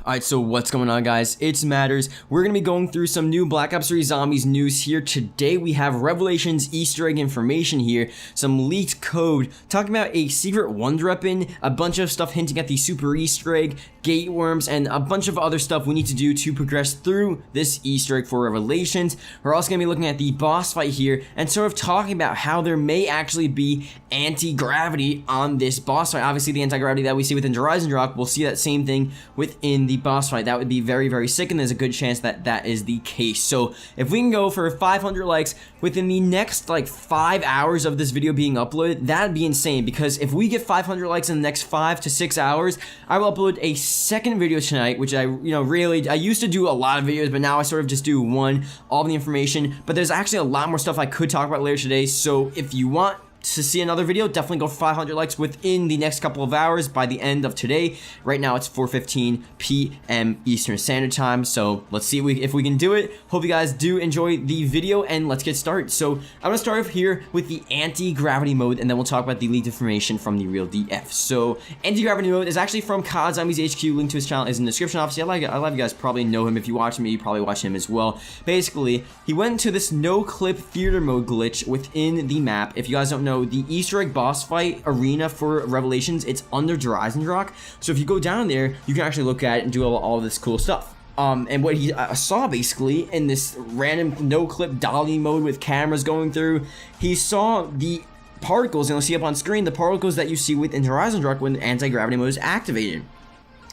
Alright, so what's going on, guys? It's Matterz. We're going to be going through some new Black Ops 3 Zombies news here. Today we have Revelations Easter egg information here, some leaked code, talking about a secret wonder weapon, a bunch of stuff hinting at the super Easter egg, gate worms, and a bunch of other stuff we need to do to progress through this Easter egg for Revelations. We're also going to be looking at the boss fight here and sort of talking about how there may actually be anti-gravity on this boss fight. Obviously, the anti-gravity that we see within Horizon Rock, we'll see that same thing within the boss fight. That would be very, very sick, and there's a good chance that that is the case. So if we can go for 500 likes within the next like 5 hours of this video being uploaded, that'd be insane, because if we get 500 likes in the next 5 to 6 hours, I will upload a second video tonight, which I used to do a lot of videos, but now I sort of just do one, all the information. But there's actually a lot more stuff I could talk about later today, so if you want to see another video, definitely go for 500 likes within the next couple of hours by the end of today. Right now it's 4:15 p.m. Eastern Standard Time, so let's see if we can do it. Hope you guys do enjoy the video, and let's get started. So I'm gonna start off here with the anti-gravity mode, and then we'll talk about the leaked information from the real DF. So anti-gravity mode is actually from COD Zombies HQ. Link to his channel is in the description. Obviously, a lot of you guys probably know him. If you watch me, you probably watch him as well. Basically, he went into this no-clip theater mode glitch within the map. If you guys don't know, the Easter egg boss fight arena for Revelations, it's under Horizon Rock. So if you go down there, you can actually look at it and do all this cool stuff. And what he saw basically in this random no-clip dolly mode with cameras going through, he saw the particles, and you'll see up on screen the particles that you see within Horizon Rock when anti-gravity mode is activated.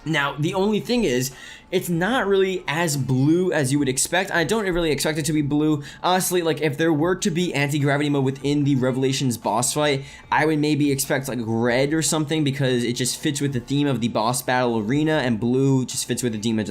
Now, the only thing is, it's not really as blue as you would expect. I don't really expect it to be blue. Honestly, like, if there were to be anti-gravity mode within the Revelations boss fight, I would maybe expect, like, red or something, because it just fits with the theme of the boss battle arena, and blue just fits with the theme of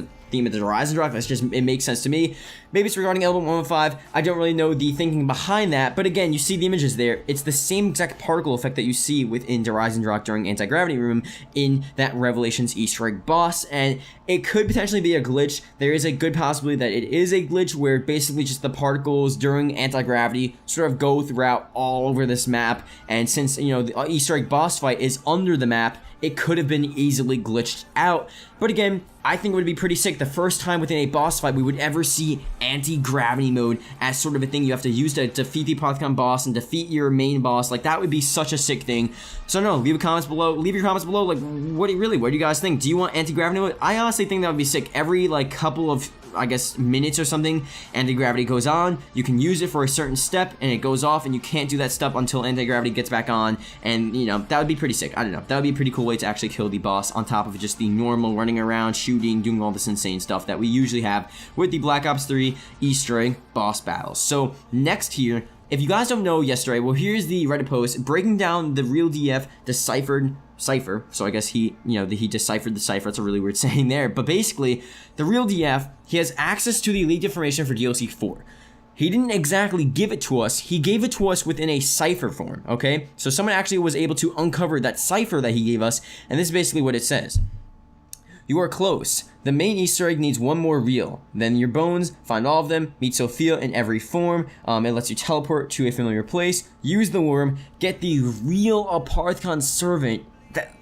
the Horizon Rock. It makes sense to me. Maybe it's regarding Element 115. I don't really know the thinking behind that, but again, you see the images there. It's the same exact particle effect that you see within Horizon Rock during anti-gravity room in that Revelations Easter egg boss, and it could potentially be a glitch. There is a good possibility that it is a glitch where basically just the particles during anti-gravity sort of go throughout all over this map, and since, you know, the Easter egg boss fight is under the map, it could have been easily glitched out. But again, I think it would be pretty sick the first time within a boss fight we would ever see anti-gravity mode as sort of a thing you have to use to defeat the Apothicon boss and defeat your main boss. Like, that would be such a sick thing. So no, leave your comments below. Like, what do you guys think? Do you want anti-gravity mode? I honestly think that would be sick. Every like couple of, I guess, minutes or something, anti-gravity goes on. You can use it for a certain step, and it goes off, and you can't do that step until anti-gravity gets back on. And, you know, that would be pretty sick. I don't know. That would be a pretty cool way to actually kill the boss, on top of just the normal running around, shooting, doing all this insane stuff that we usually have with the Black Ops 3 Easter egg boss battles. So next here, if you guys don't know yesterday, well, here's the Reddit post breaking down the real DF deciphered cipher. So I guess he deciphered the cipher. That's a really weird saying there. But basically, the real DF, he has access to the leaked information for DLC 4. He didn't exactly give it to us. He gave it to us within a cipher form, okay? So someone actually was able to uncover that cipher that he gave us, and this is basically what it says. You are close. The main Easter egg needs one more reel. Then your bones, find all of them, meet Sophia in every form. It lets you teleport to a familiar place, use the worm, get the real Apothicon servant.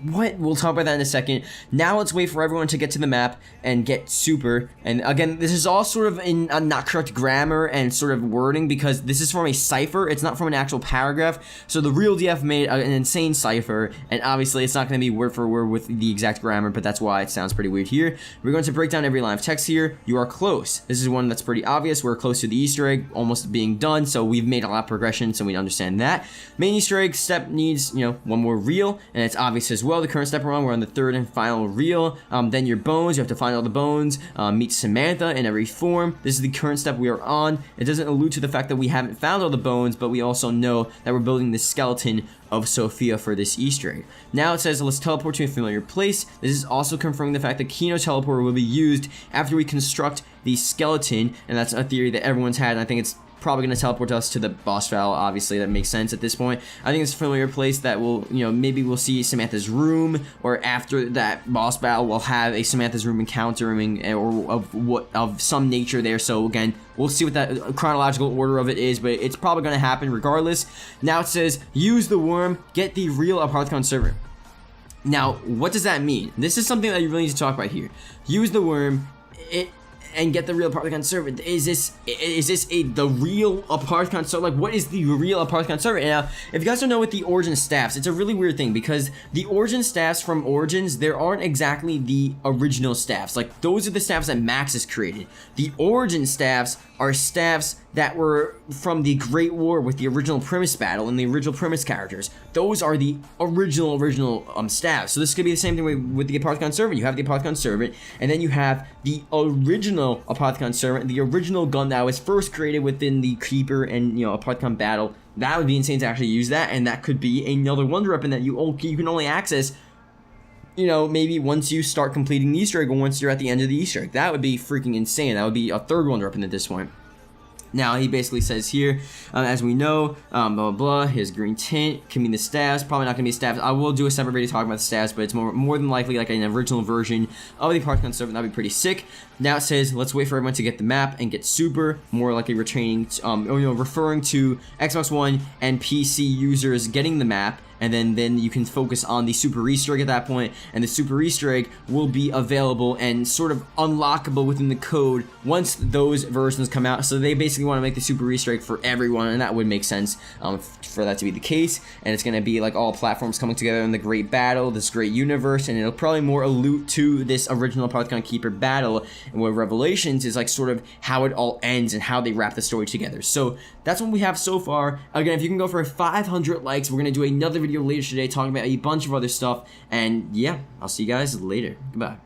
We'll talk about that in a second. Now let's wait for everyone to get to the map and get super. And again, this is all sort of in a not correct grammar and sort of wording, because this is from a cipher. It's not from an actual paragraph. So the real DF made an insane cipher, and obviously it's not going to be word for word with the exact grammar, but that's why it sounds pretty weird here. We're going to break down every line of text here. You are close. This is one that's pretty obvious. We're close to the Easter egg, almost being done, so we've made a lot of progression, so we understand that. Main Easter egg step needs, you know, one more reel, and it's obvious as well. The current step we're on the third and final reel. Then your bones, you have to find all the bones, meet Samantha in every form. This is the current step we are on. It doesn't allude to the fact that we haven't found all the bones, but we also know that we're building the skeleton of Sophia for this Easter egg. Now it says let's teleport to a familiar place. This is also confirming the fact that Kino Teleporter will be used after we construct the skeleton, and that's a theory that everyone's had, and I think it's probably going to teleport us to the boss battle. Obviously, that makes sense at this point. I think it's a familiar place that will, you know, maybe we'll see Samantha's room, or after that boss battle, we'll have a Samantha's room encountering, or of some nature there. So again, we'll see what that chronological order of it is, but it's probably going to happen regardless. Now it says, use the worm, get the real Apothicon servant. Now, what does that mean? This is something that you really need to talk about here. Use the worm, and get the real Aparthicon servant. Is this the real Aparthicon servant? Like, what is the real Aparthicon servant? Now, if you guys don't know what the Origin staffs, it's a really weird thing because the Origin staffs from Origins, there aren't exactly the original staffs. Like, those are the staffs that Max has created. The Origin staffs are staffs that were from the Great War with the original Primus battle and the original Primus characters. Those are the original staffs. So this could be the same thing with the Aparthicon servant. You have the Aparthicon servant, and then you have the original Aparthicon servant, the original gun that was first created within the Keeper and Aparthicon battle. That would be insane to actually use that, and that could be another wonder weapon that you can only access, maybe once you start completing the Easter egg or once you're at the end of the Easter egg. That would be freaking insane. That would be a third wonder weapon at this point. Now, he basically says here, as we know, blah, blah, blah, his green tint can mean the staffs. Probably not going to be staffs. I will do a separate video talking about the staffs, but it's more than likely like an original version of the Aparthicon servant. That would be pretty sick. Now it says, let's wait for everyone to get the map and get super, more likely referring to Xbox One and PC users getting the map. And then you can focus on the Super Easter egg at that point, and the Super Easter egg will be available and sort of unlockable within the code once those versions come out. So they basically want to make the Super Easter egg for everyone, and that would make sense for that to be the case. And it's going to be like all platforms coming together in the great battle, this great universe, and it'll probably more allude to this original Aparthicon Keeper battle, and where Revelations is like sort of how it all ends and how they wrap the story together. So that's what we have so far. Again, if you can go for 500 likes, we're going to do another video later today talking about a bunch of other stuff, and yeah, I'll see you guys later. Goodbye.